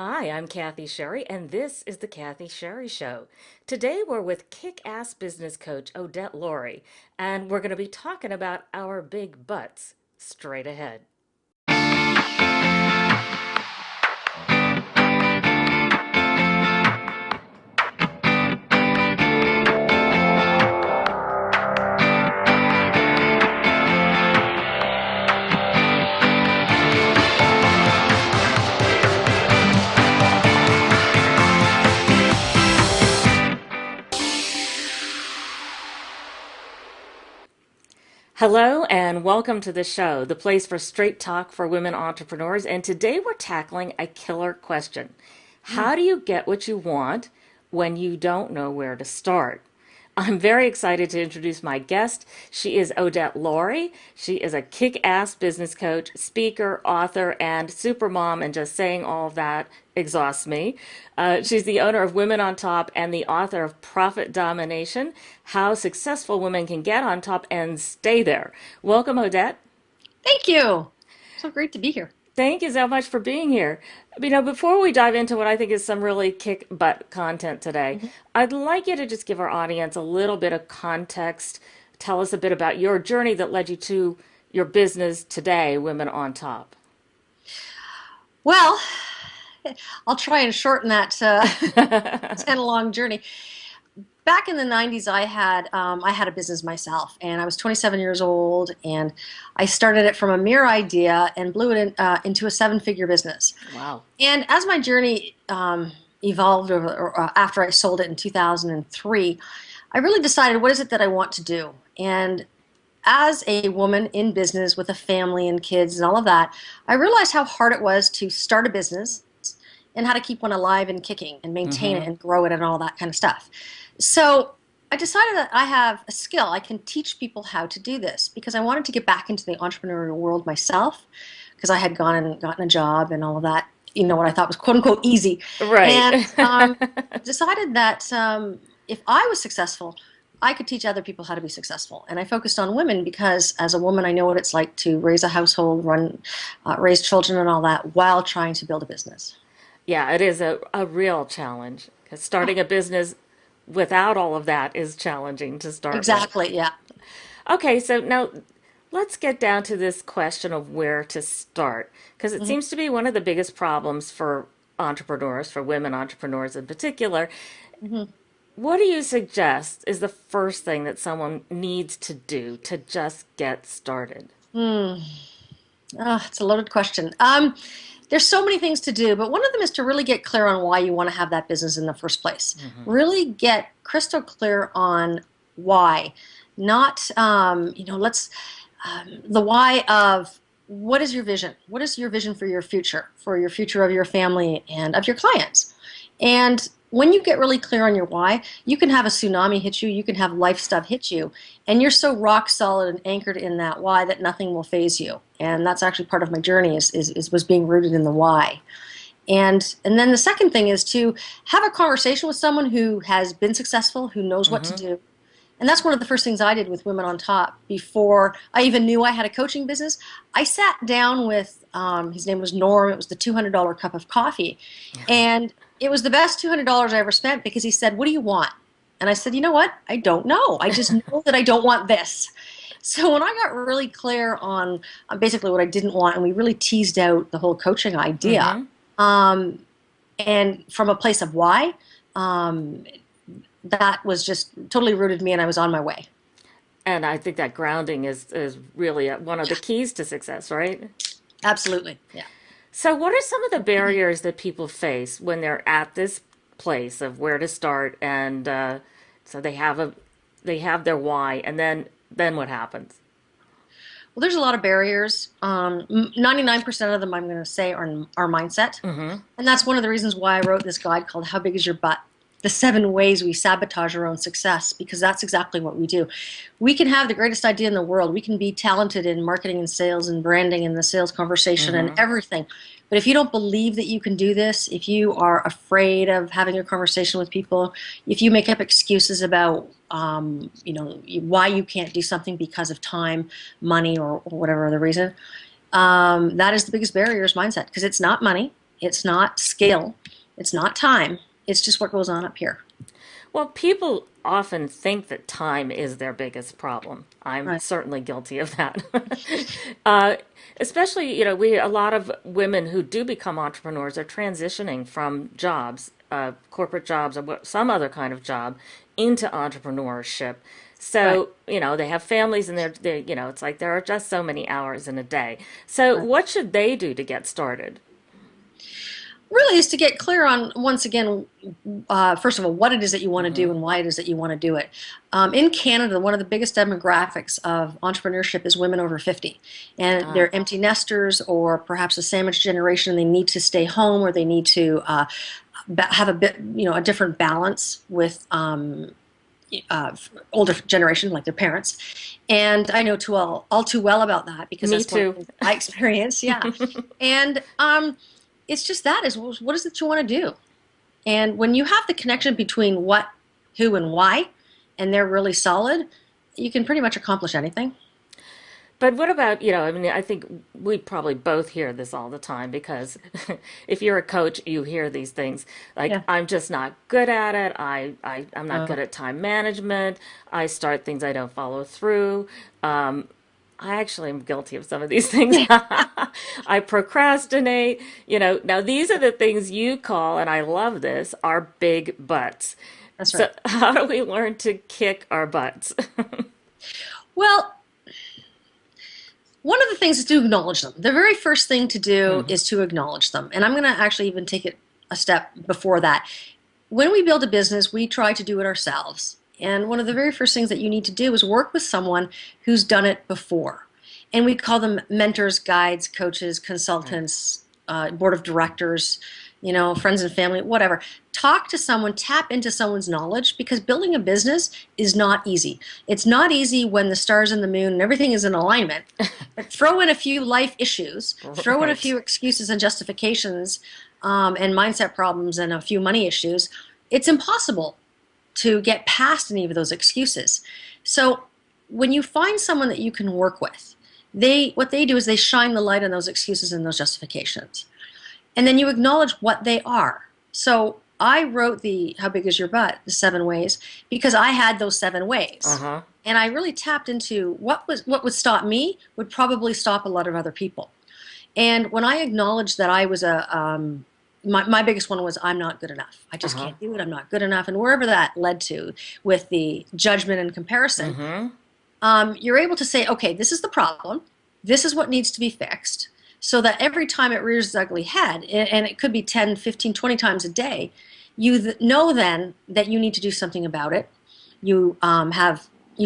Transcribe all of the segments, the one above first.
Hi, I'm Kathy Sherry, and this is the Kathy Sherry Show. Today we're with kick-ass business coach Odette Laurie, and we're going to be talking about our big butts straight ahead. Hello, and welcome to the show, the place for straight talk for women entrepreneurs. And today we're tackling a killer question. How do you get what you want when you don't know where to start? I'm very excited to introduce my guest. She is Odette Laurie. She is a kick-ass business coach, speaker, author, and supermom, and just saying all of that exhausts me. She's the owner of Women on Top and the author of Profit Domination, How Successful Women Can Get on Top and Stay There. Welcome, Odette. Thank you. So great to be here. Thank you so much for being here. Before we dive into what I think is some really kick butt content today, Mhm. I'd like you to just give our audience a little bit of context. Tell us a bit about your journey that led you to your business today, Women on Top. Well, I'll try and shorten that 10 long journey. Back in the 90s, I had a business myself, and I was 27 years old, and I started it from a mere idea and blew it into a seven-figure business. Wow. And as my journey evolved after I sold it in 2003, I really decided, what is it that I want to do? And as a woman in business with a family and kids and all of that, I realized how hard it was to start a business and how to keep one alive and kicking and maintain it Mm-hmm. and grow it and all that kind of stuff. So I decided that I have a skill. I can teach people how to do this because I wanted to get back into the entrepreneurial world myself because I had gone and gotten a job and all of that, what I thought was quote unquote easy. Right. And decided that if I was successful, I could teach other people how to be successful. And I focused on women because as a woman, I know what it's like to raise a household, raise children and all that while trying to build a business. Yeah, it is a real challenge because Oh, starting a business without all of that is challenging to start with. exactly. Yeah. Okay, so now let's get down to this question of where to start, because it Mhm. seems to be one of the biggest problems for entrepreneurs, for women entrepreneurs in particular. Mhm. What do you suggest is the first thing that someone needs to do to just get started? Hmm. Oh, it's a loaded question. There's so many things to do, but one of them is to really get clear on why you want to have that business in the first place. Hmm. Really get crystal clear on why, not the why of what is your vision? What is your vision for your future of your family and of your clients? And when you get really clear on your why, you can have a tsunami hit you, you can have life stuff hit you, and you're so rock solid and anchored in that why that nothing will phase you. And that's actually part of my journey is was being rooted in the why. And then the second thing is to have a conversation with someone who has been successful, who knows what to Hmm. do, and that's one of the first things I did with Women on Top before I even knew I had a coaching business. I sat down with, his name was Norm, it was the $200 cup of coffee. And it was the best $200 I ever spent because he said, "What do you want?" And I said, "You know what? I don't know. I just know that I don't want this." So when I got really clear on basically what I didn't want, and we really teased out the whole coaching idea, Hmm. um, and from a place of why, um, that was just totally rooted me and I was on my way. And I think that grounding is really one of the Yeah, keys to success, right? absolutely. Yeah. So, what are some of the barriers that people face when they're at this place of where to start, and so they have their why, and then what happens? Well, there's a lot of barriers. 99% of them I'm going to say are mindset. Hmm. And that's one of the reasons why I wrote this guide called How Big Is Your Butt? The 7 ways we sabotage our own success, because that's exactly what we do. We can have the greatest idea in the world. We can be talented in marketing and sales and branding and the sales conversation and Hmm. everything. But if you don't believe that you can do this, if you are afraid of having a conversation with people, if you make up excuses about why you can't do something because of time, money, or whatever other reason, that is the biggest barrier is mindset because it's not money. It's not skill. It's not time. It's just what goes on up here. Well, people often think that time is their biggest problem. I'm Right. certainly guilty of that. uh, Especially, we a lot of women who do become entrepreneurs are transitioning from jobs, corporate jobs, or some other kind of job, into entrepreneurship. Right. So, they have families and it's like there are just so many hours in a day. So, Right. what should they do to get started? Really is to get clear on, once again, first of all, what it is that you want to do and why it is that you want to do it. In Canada, one of the biggest demographics of entrepreneurship is women over 50. And Ah, they're empty nesters or perhaps a sandwich generation. They need to stay home, or they need to have a bit, a different balance with uh, older generation, like their parents. And I know all too well about that, because me that's one of the too. things I experienced. Yeah. And it's just that is, what is it you want to do? And when you have the connection between what, who, and why, and they're really solid, you can pretty much accomplish anything. But what about, I mean, I think we probably both hear this all the time because if you're a coach, you hear these things like, Yeah. I'm just not good at it. I'm not Uh, good at time management. I start things I don't follow through. I actually am guilty of some of these things. yeah, I procrastinate. Now these are the things you call, and I love this, are big butts. that's So right. how do we learn to kick our butts? Well, one of the things is to acknowledge them. The very first thing to do is to acknowledge them. And I'm going to actually even take it a step before that. When we build a business, we try to do it ourselves. And one of the very first things that you need to do is work with someone who's done it before. And we call them mentors, guides, coaches, Right. consultants, board of directors, friends and family, whatever. Talk to someone, tap into someone's knowledge, because building a business is not easy. It's not easy when the stars and the moon and everything is in alignment. But throw in a few life issues, throw in a Right. few excuses and justifications, and mindset problems, and a few money issues. It's impossible to get past any of those excuses. So when you find someone that you can work with, what they do is they shine the light on those excuses and those justifications. And then you acknowledge what they are. So I wrote the How Big Is Your Butt, the 7 ways, because I had those 7 ways. Uh-huh. And I really tapped into what would stop me would probably stop a lot of other people. And when I acknowledged that I was my biggest one was, I'm not good enough. I just Uh-huh. can't do it. I'm not good enough. And wherever that led to with the judgment and comparison, Mm-hmm. you're able to say, okay, this is the problem. This is what needs to be fixed. So that every time it rears its ugly head, and it could be 10, 15, 20 times a day, you know then that you need to do something about it. You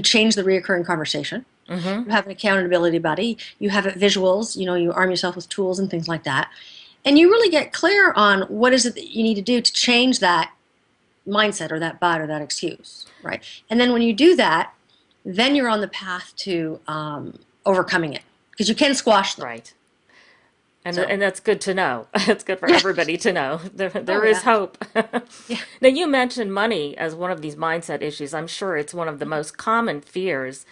change the reoccurring conversation. Mm-hmm. You have an accountability buddy. You have it visuals. You arm yourself with tools and things like that. And you really get clear on what is it that you need to do to change that mindset or that but or that excuse, right? And then when you do that, then you're on the path to overcoming it, because you can squash them. Right. And So, and that's good to know. It's good for yeah. everybody to know. There Oh, there is yeah. hope. Yeah. Now you mentioned money as one of these mindset issues. I'm sure it's one of the most common fears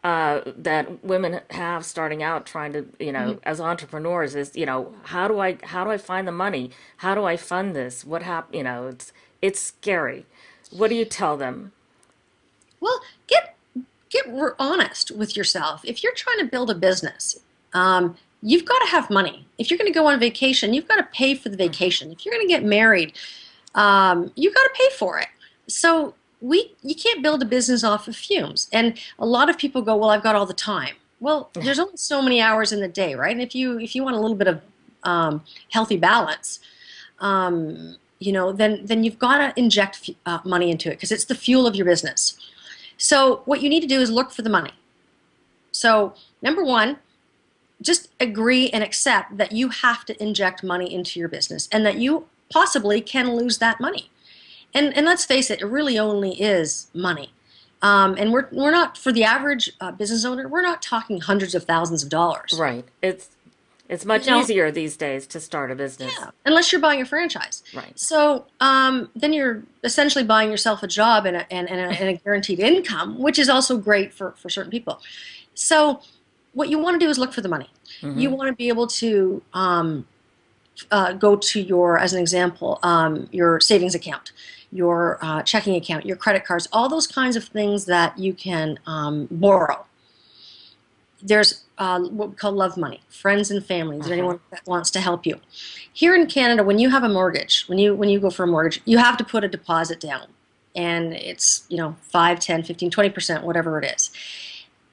that women have starting out trying to, Mhm. as entrepreneurs is, how do I find the money? How do I fund this? What hap it's scary. What do you tell them? Well, get honest with yourself. If you're trying to build a business, you've got to have money. If you're going to go on vacation, you've got to pay for the vacation. If you're going to get married, you've got to pay for it. So you can't build a business off of fumes. And a lot of people go, well, I've got all the time. Well, there's only so many hours in the day, right? And if you want a little bit of healthy balance, then you've got to inject money into it, because it's the fuel of your business. So what you need to do is look for the money. So number one, just agree and accept that you have to inject money into your business, and that you possibly can lose that money. And let's face it, it really only is money. And we're not, for the average business owner, we're not talking hundreds of thousands of dollars. Right. It's You much know, easier these days to start a business. yeah, unless you're buying a franchise. Right. So then you're essentially buying yourself a job and a guaranteed income, which is also great for certain people. So what you want to do is look for the money. You Mm-hmm. want to be able to go to your, as an example, your savings account, your checking account, your credit cards, all those kinds of things that you can borrow. There's what we call love money, friends and family. Is there Uh-huh. anyone that wants to help you? Here in Canada, when you have a mortgage, when you go for a mortgage, you have to put a deposit down, and it's 5, 10, 15, 20%, whatever it is.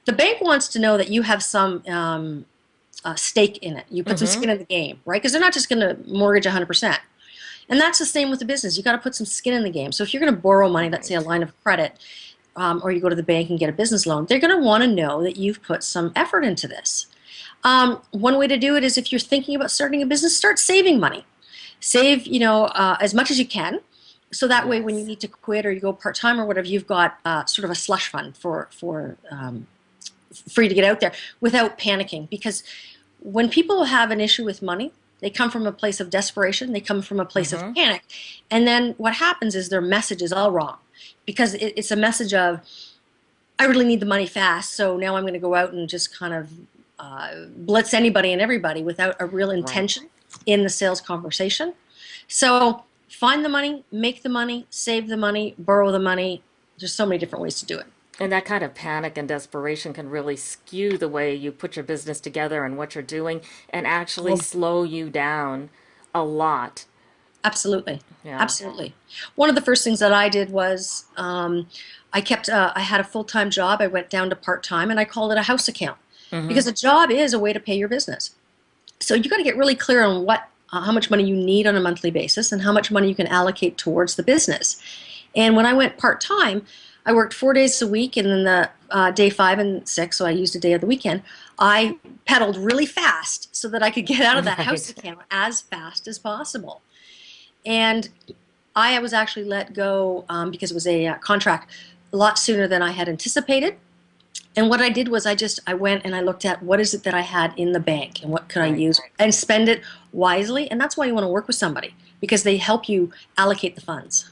The bank wants to know that you have some stake in it. You put some Mm-hmm. skin in the game, right? Because they're not just going to mortgage 100%. And that's the same with the business. You got to put some skin in the game. So if you're going to borrow money, let's say a Right. line of credit, or you go to the bank and get a business loan, they're going to want to know that you've put some effort into this. One way to do it is, if you're thinking about starting a business, start saving money. Save, as much as you can, so that way when you Yes. need to quit or you go part time or whatever, you've got sort of a slush fund for you to get out there without panicking. Because when people have an issue with money, they come from a place of desperation, they come from a place of Mm-hmm. panic, and then what happens is their message is all wrong, because it's a message of, I really need the money fast, so now I'm going to go out and just kind of blitz anybody and everybody without a real Right. intention in the sales conversation. So find the money, make the money, save the money, borrow the money. There's so many different ways to do it. And that kind of panic and desperation can really skew the way you put your business together and what you're doing and actually Well, slow you down a lot. absolutely. Yeah. Absolutely. One of the first things that I did was I had a full-time job. I went down to part-time, and I called it a house account, Mm-hmm. because a job is a way to pay your business. So you got to get really clear on how much money you need on a monthly basis and how much money you can allocate towards the business. And when I went part-time, I worked 4 days a week, and then the day 5 and 6, so I used a day of the weekend. I pedaled really fast so that I could get out of that house Right. account as fast as possible. And I was actually let go because it was a contract a lot sooner than I had anticipated. And what I did was I went and I looked at what is it that I had in the bank and what could I Right. use and spend it wisely. And that's why you want to work with somebody, because they help you allocate the funds.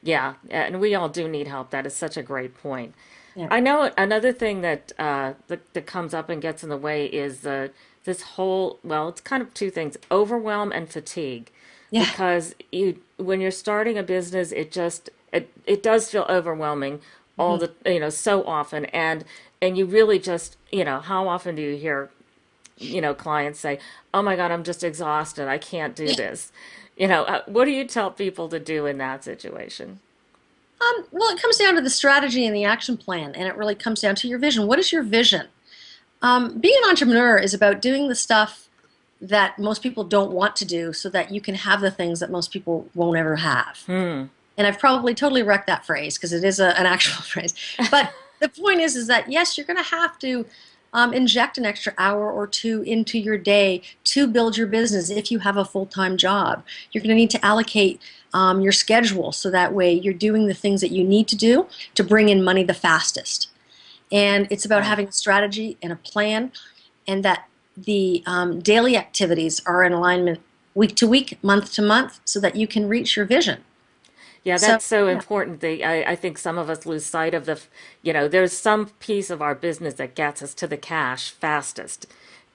Yeah. And we all do need help. That is such a great point. Yeah. I know another thing that comes up and gets in the way is this whole, well, it's kind of two things: overwhelm and fatigue. Yeah. Because when you're starting a business, it does feel overwhelming all Mhm. the so often, and you really just how often do you hear clients say, "Oh my God, I'm just exhausted. I can't do Yeah. this." What do you tell people to do in that situation? Well, it comes down to the strategy and the action plan, and it really comes down to your vision. What is your vision? Being an entrepreneur is about doing the stuff that most people don't want to do so that you can have the things that most people won't ever have. Hmm. And I've probably totally wrecked that phrase because it is an actual phrase. But the point is that yes, you're going to have to inject an extra hour or two into your day to build your business if you have a full-time job. You're going to need to allocate your schedule so that way you're doing the things that you need to do to bring in money the fastest. And it's about Right. having a strategy and a plan, and that the daily activities are in alignment week to week, month to month, so that you can reach your vision. Yeah, So, that's so yeah, important. I think some of us lose sight of there's some piece of our business that gets us to the cash fastest.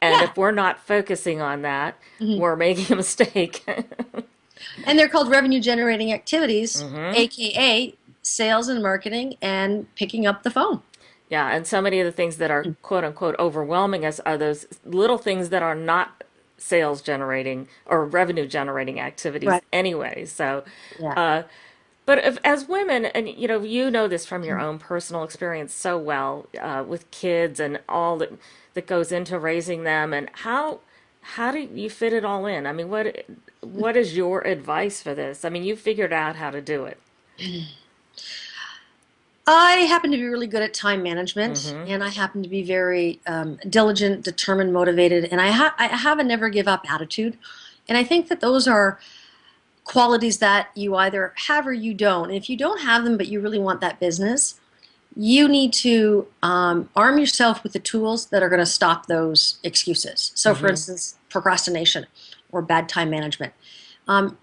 And yeah. if we're not focusing on that, Mhm. we're making a mistake. And they're called revenue generating activities, Hmm. aka sales and marketing and picking up the phone. Yeah, and so many of the things that are quote unquote overwhelming us are those little things that are not sales generating or revenue generating activities Right. anyway. So, Yeah. uh, but if, as women, and you know this from your own personal experience so well, with kids and all that goes into raising them, and how do you fit it all in? I mean, what is your advice for this? I mean, you figured out how to do it. I happen to be really good at time management, Mm-hmm. and I happen to be very diligent, determined, motivated, and I have a never give up attitude. And I think that those are qualities that you either have or you don't. And if you don't have them, but you really want that business, you need to arm yourself with the tools that are going to stop those excuses. So, for Mm-hmm. instance, procrastination or bad time management.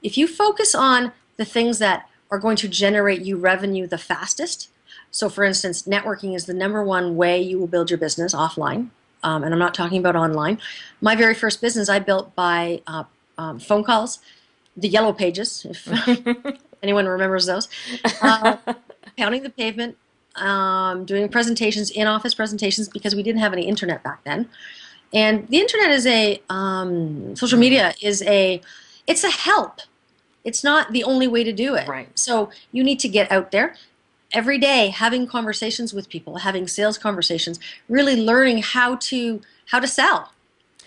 If you focus on the things that are going to generate you revenue the fastest, so for instance, networking is the number one way you will build your business offline. And I'm not talking about online. My very first business I built by phone calls, the yellow pages, if anyone remembers those, uh, pounding the pavement, doing presentations, in-office presentations, because we didn't have any internet back then. And the internet is social media is it's a help. It's not the only way to do it. Right. So you need to get out there every day, having conversations with people, having sales conversations, really learning how to sell.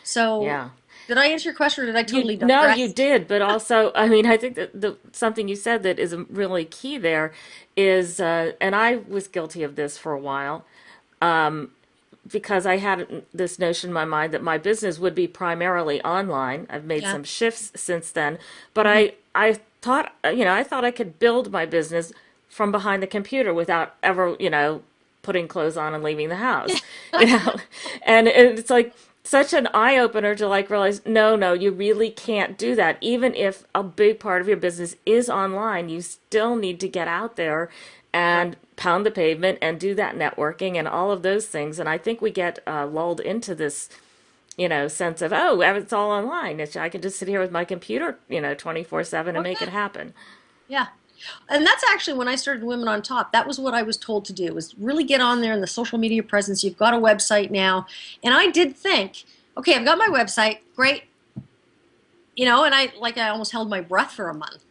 So Yeah. did I answer your question, or did I totally No, you digress? did, but also, I mean, I think that something you said that is really key there is, and I was guilty of this for a while, because I had this notion in my mind that my business would be primarily online. I've made Yeah. some shifts since then, but Hmm. I thought, I thought I could build my business from behind the computer without ever, putting clothes on and leaving the house, you know, and it's like such an eye opener to like realize, no, no, you really can't do that. Even if a big part of your business is online, you still need to get out there and pound the pavement and do that networking and all of those things. And I think we get lulled into this, sense of, oh, it's all online. I can just sit here with my computer, 24/7 and Oh make yeah, it happen. yeah. And that's actually when I started Women on Top. That was what I was told to do, was really get on there in the social media presence. You've got a website now. And I did think, okay, I've got my website, great. And I almost held my breath for a month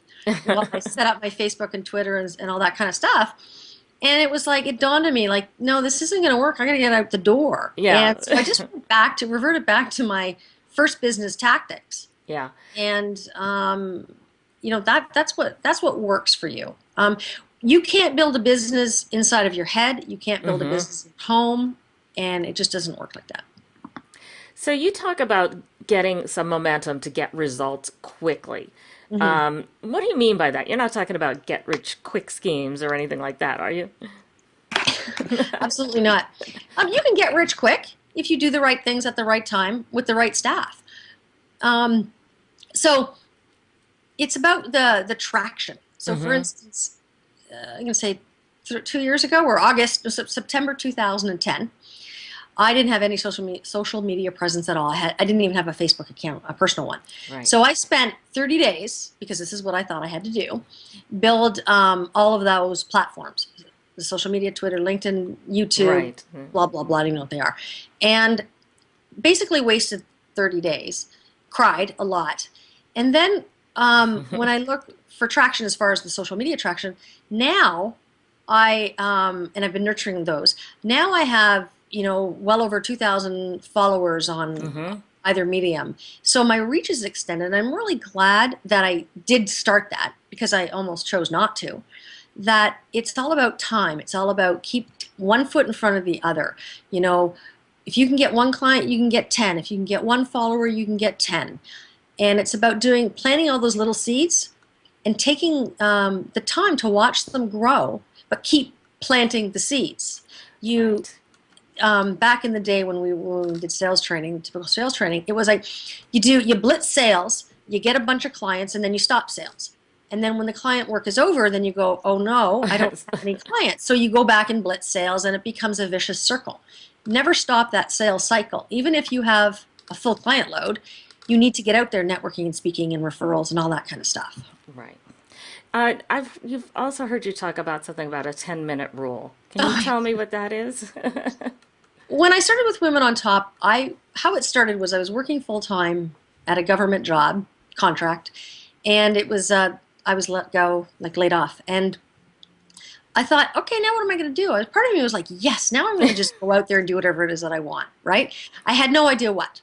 while I set up my Facebook and Twitter and all that kind of stuff. And it was like, it dawned on me, like, no, this isn't going to work. I got to get out the door. Yeah. And so I just reverted back to my first business tactics. Yeah. And that's what works for you. You can't build a business inside of your head. You can't build a business at home, and it just doesn't work like that. So you talk about getting some momentum to get results quickly. Hmm. What do you mean by that? You're not talking about get rich quick schemes or anything like that, are you? Absolutely not. You can get rich quick if you do the right things at the right time with the right staff. Um, so it's about the traction. So, for instance, I'm going to say 2 years ago, or September 2010. I didn't have any social media presence at all. I didn't even have a Facebook account, a personal one. Right. So I spent 30 days, because this is what I thought I had to do, build all of those platforms, the social media, Twitter, LinkedIn, YouTube, Right. blah, blah, blah, I don't know what they are. And basically wasted 30 days, cried a lot. And then when I look for traction as far as the social media traction, now and I've been nurturing those. Now I have, well over 2,000 followers on either medium. So my reach is extended. I'm really glad that I did start that, because I almost chose not to. That it's all about time. It's all about keep one foot in front of the other. If you can get one client, you can get 10. If you can get one follower, you can get 10. And it's about planting all those little seeds and taking the time to watch them grow, but keep planting the seeds. You Right. Back in the day when we did sales training, typical sales training, it was like you blitz sales, you get a bunch of clients, and then you stop sales. And then when the client work is over, then you go, oh no, I don't have any clients. So you go back and blitz sales, and it becomes a vicious circle. Never stop that sales cycle. Even if you have a full client load, you need to get out there networking and speaking and referrals and all that kind of stuff. Right. You've also heard you talk about something about a 10-minute rule. Can you Oh, tell me what that is? when I started with Women on Top, how it started was I was working full time at a government job contract, and it was I was let go, like laid off, and I thought, okay, now what am I going to do? Part of me was like, yes, now I'm going to just go out there and do whatever it is that I want, right? I had no idea what,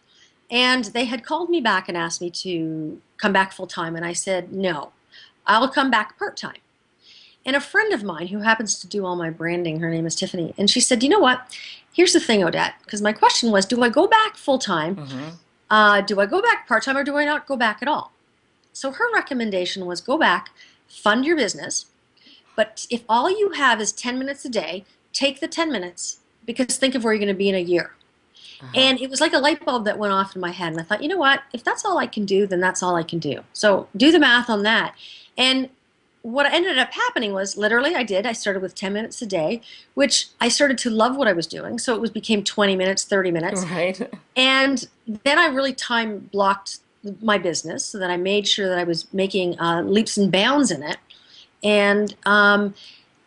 and they had called me back and asked me to come back full time, and I said no, I'll come back part time. And a friend of mine who happens to do all my branding, her name is Tiffany, and she said, you know what? Here's the thing, Odette, because my question was, do I go back full time? Do I go back part time, or do I not go back at all? So her recommendation was go back, fund your business, but if all you have is 10 minutes a day, take the 10 minutes, because think of where you're going to be in a year. And it was like a light bulb that went off in my head. And I thought, you know what? If that's all I can do, then that's all I can do. So do the math on that. And what ended up happening was literally I started with 10 minutes a day, which I started to love what I was doing. So became 20 minutes, 30 minutes. Right. And then I really time blocked my business so that I made sure that I was making leaps and bounds in it. And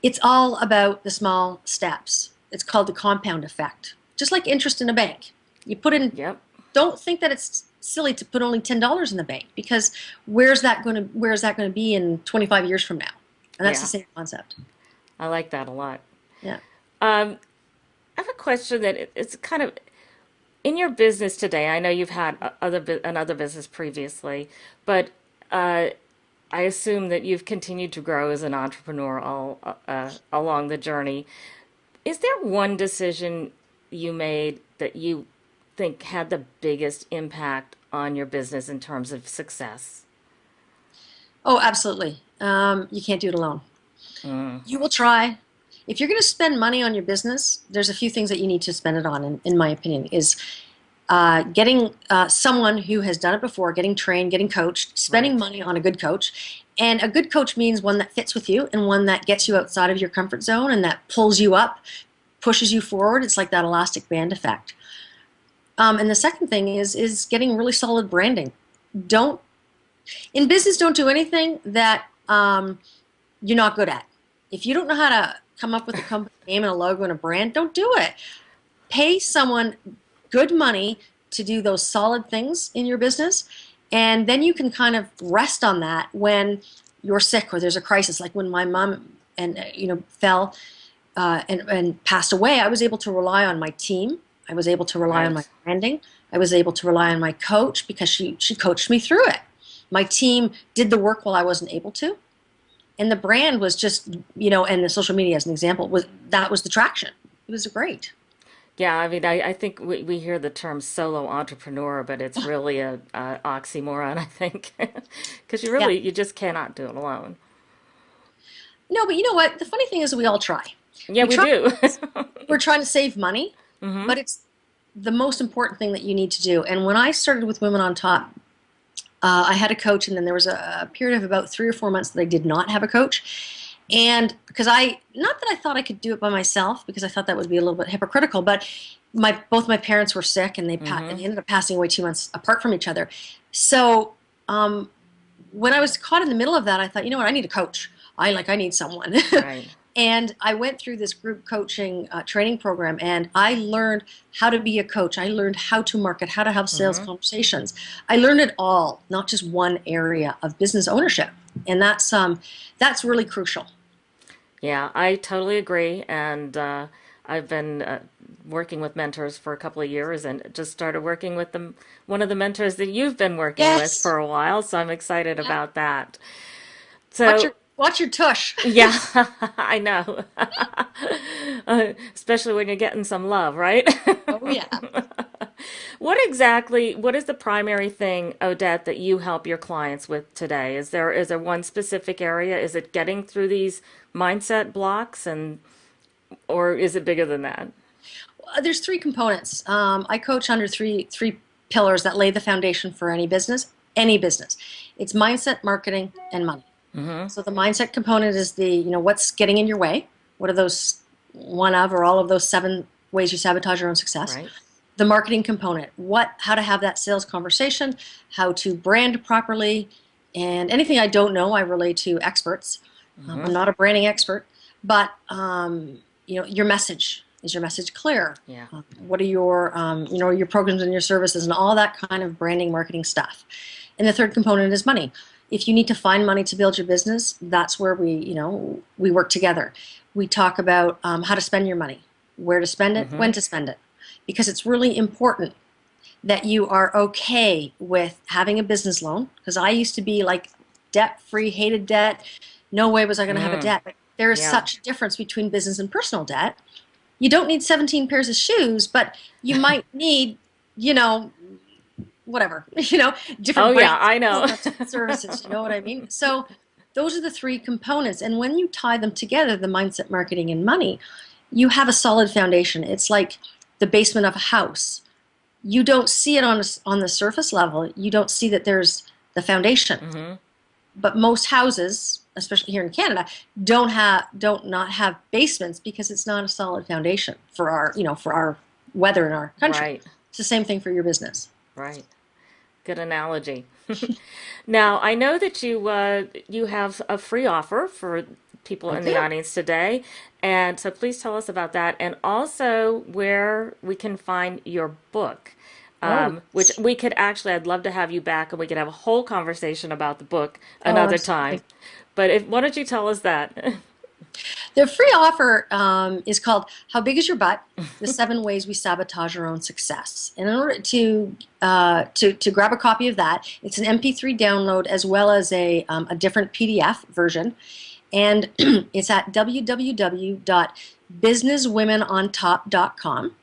it's all about the small steps. It's called the compound effect. Just like interest in a bank. You put in, Yep. don't think that it's silly to put only $10 in the bank, because where's that going to be in 25 years from now? And that's the Yeah. same concept. I like that a lot. Yeah. Um, I have a question that it's kind of in your business today. I know you've had another business previously, but uh, I assume that you've continued to grow as an entrepreneur all along the journey. Is there one decision you made that you think had the biggest impact on your business in terms of success? Oh, absolutely. You can't do it alone. Mm, You will try. If you're going to spend money on your business, there's a few things that you need to spend it on, in my opinion, is getting someone who has done it before, getting trained, getting coached, spending right. money on a good coach. And a good coach means one that fits with you and one that gets you outside of your comfort zone and that pulls you up, pushes you forward. It's like that elastic band effect. And the second thing is getting really solid branding. Don't In business, don't do anything that you're not good at. If you don't know how to come up with a company name and a logo and a brand, don't do it. Pay someone good money to do those solid things in your business, and then you can kind of rest on that when you're sick or there's a crisis. Like when my mom and fell and passed away, I was able to rely on my team. I was able to rely on my Right. branding. I was able to rely on my coach because she coached me through it. My team did the work while I wasn't able to, and the brand was just, and the social media as an example, was the traction. It was great. Yeah, I mean, I think we hear the term solo entrepreneur, but it's really a oxymoron, I think, because Yeah. you just cannot do it alone. No, but you know what? The funny thing is that we all try. Yeah, We we try. do. We're trying to save money, Hmm. but it's the most important thing that you need to do. And when I started with Women on Top, I had a coach, and then there was a period of about 3 or 4 months that I did not have a coach. And because not that I thought I could do it by myself, because I thought that would be a little bit hypocritical, but both my parents were sick, and and Hmm. they ended up passing away 2 months apart from each other. So um, when I was caught in the middle of that, I thought, you know what, I need a coach. I need someone. Right. And I went through this group coaching training program, and I learned how to be a coach. I learned how to market, how to have sales Hmm. conversations. I learned it all, not just one area of business ownership, and that's really crucial. Yeah, I totally agree. And I've been working with mentors for a couple of years and just started working with one of the mentors that you've been working with Yes. for a while. So I'm excited Yeah. about that. Watch So, your watch your tush. yeah, I know. Especially when you're getting some love, right? Oh yeah. What is the primary thing, Odette, that you help your clients with today? Is there one specific area? Is it getting through these mindset blocks or is it bigger than that? There's three components. I coach under three pillars that lay the foundation for any business. Any business, it's mindset, marketing, and money. Mm-hmm. So the mindset component is what's getting in your way. What are those one of or all of those 7 ways you sabotage your own success? Right. The marketing component, how to have that sales conversation, how to brand properly, and anything I don't know, I relay to experts. Mm-hmm. I'm not a branding expert, but your message. Is your message clear? Yeah. What are your programs and your services and all that kind of branding, marketing stuff. And the third component is money. If you need to find money to build your business, that's where we work together. We talk about how to spend your money, where to spend it, Mm-hmm. when to spend it, because it's really important that you are okay with having a business loan. Because I used to be like debt free, hated debt. No way was I going to have a Mm. debt. But there is Yeah. such a difference between business and personal debt. You don't need 17 pairs of shoes, but you might need, you know, whatever, Oh different yeah, brands, I know. services. You know what I mean? So those are the three components. And when you tie them together, the mindset, marketing, and money, you have a solid foundation. It's like the basement of a house. You don't see it on the surface level. You don't see that there's the foundation. Hmm. But most houses, especially here in Canada, don't not have basements because it's not a solid foundation for our weather in our country. Right. It's the same thing for your business. Right. Good analogy. Now, I know that you have a free offer for people I in the do. audience today, and so please tell us about that, and also where we can find your book. Oh, Which yes. we could actually, I'd love to have you back, and we could have a whole conversation about the book Oh, another time. absolutely. But why don't you tell us that? The free offer is called "How Big Is Your Butt? The 7 Ways We Sabotage Our Own Success." And in order to grab a copy of that, it's an MP3 download as well as a different PDF version, and it's at www.businesswomenontop.com.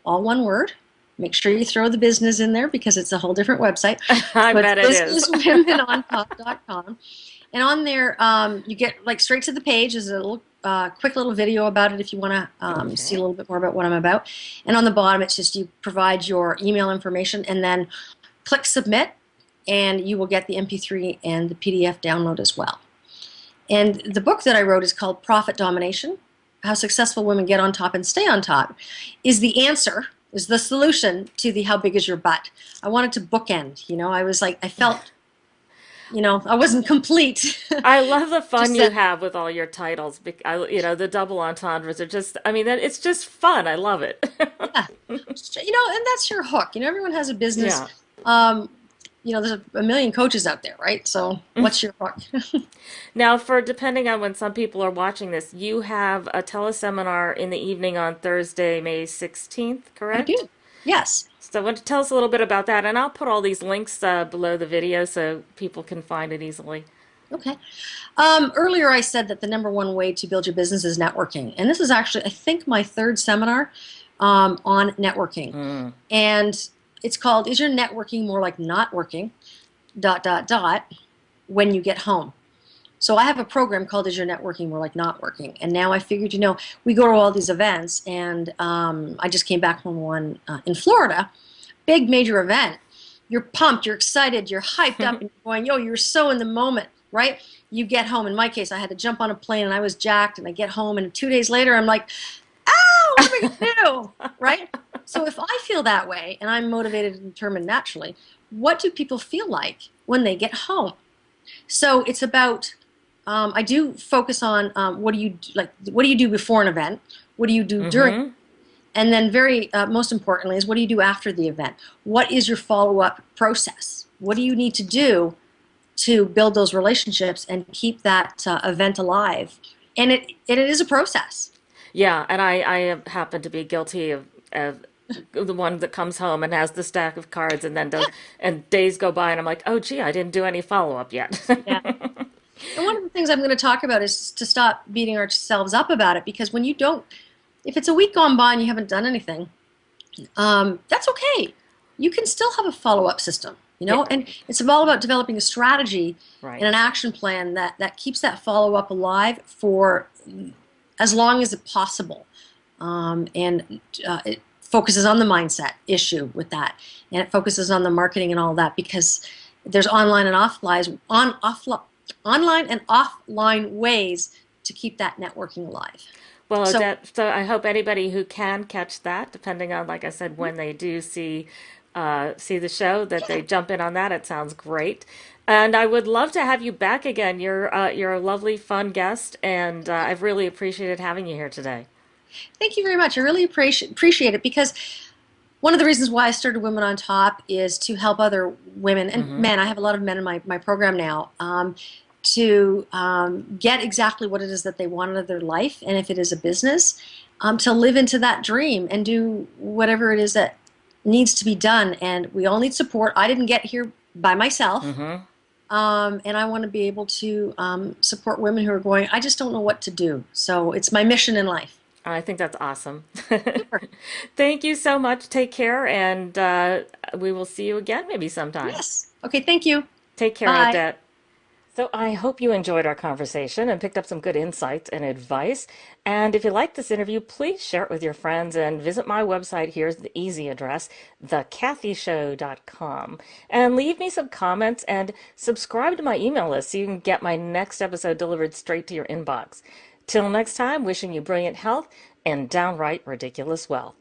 All one word. Make sure you throw the business in there because it's a whole different website. I So it's bet it is. businesswomenontop.com. And on there, you get like straight to the page. There's a little, quick little video about it if you want to see a Okay. little bit more about what I'm about. And on the bottom, it's just you provide your email information and then click submit, and you will get the MP3 and the PDF download as well. And the book that I wrote is called Profit Domination: How Successful Women Get on Top and Stay on Top. Is the answer, is the solution to the how big is your butt. I wanted to bookend. I was like, I felt, I wasn't complete. I love the fun Just you that, have with all your titles. The double entendres are just, I mean, it's just fun. I love it. yeah. And that's your hook. Everyone has a business. Yeah. Um, there's a million coaches out there, right? So what's your hook? Now, for depending on when some people are watching this, you have a teleseminar in the evening on Thursday, May 16th, I correct? do. Yes. So, why don't you tell us a little bit about that? And I'll put all these links below the video so people can find it easily. Okay. Earlier, I said that the number one way to build your business is networking. And this is actually, I think, my third seminar on networking. Mm. And it's called "Is Your Networking More Like Not Working? Dot, dot, dot, when you get home." So I have a program called "Is Your Networking More Like Not Working?" And now I figured, we go to all these events, and I just came back from one in Florida, big major event. You're pumped, you're excited, you're hyped up, and you're going, yo, you're so in the moment, right? You get home. In my case, I had to jump on a plane, and I was jacked, and I get home, and 2 days later, I'm like, oh, what am I going to do, right? So if I feel that way, and I'm motivated and determined naturally, what do people feel like when they get home? So it's about I do focus on what do you like? What do you do before an event? What do you do during? Mm-hmm. And then, very most importantly, is what do you do after the event? What is your follow-up process? What do you need to do to build those relationships and keep that event alive? And it is a process. Yeah, and I happen to be guilty of the one that comes home and has the stack of cards and then does, and days go by and I'm like, oh, gee, I didn't do any follow up yet. Yeah. And one of the things I'm going to talk about is to stop beating ourselves up about it, because when you don't, if it's a week gone by and you haven't done anything, that's okay. You can still have a follow-up system, Yeah, and it's all about developing a strategy and an right. action plan that keeps that follow-up alive for as long as it's possible. And it focuses on the mindset issue with that, and it focuses on the marketing and all that, because there's online and offline ways to keep that networking alive. Well, So Odette, so I hope anybody who can catch that, depending on, like I said, when they do see the show, that they jump in on that. It sounds great, and I would love to have you back again. You're a lovely, fun guest, and I've really appreciated having you here today. thank you very much. I really appreciate it, because one of the reasons why I started Women on Top is to help other women and Mm-hmm. men. I have a lot of men in my program now, to get exactly what it is that they want out of their life. And if it is a business, to live into that dream and do whatever it is that needs to be done. And we all need support. I didn't get here by myself. Mm-hmm. And I want to be able to support women who are going, I just don't know what to do. So it's my mission in life. I think that's awesome. Super. Thank you so much. Take care, and we will see you again maybe sometime. Yes. Okay, thank you. Take care, Bye. Odette. So I hope you enjoyed our conversation and picked up some good insights and advice. And if you liked this interview, please share it with your friends and visit my website. Here's the easy address, thekathyshow.com. And leave me some comments and subscribe to my email list so you can get my next episode delivered straight to your inbox. Till next time, wishing you brilliant health and downright ridiculous wealth.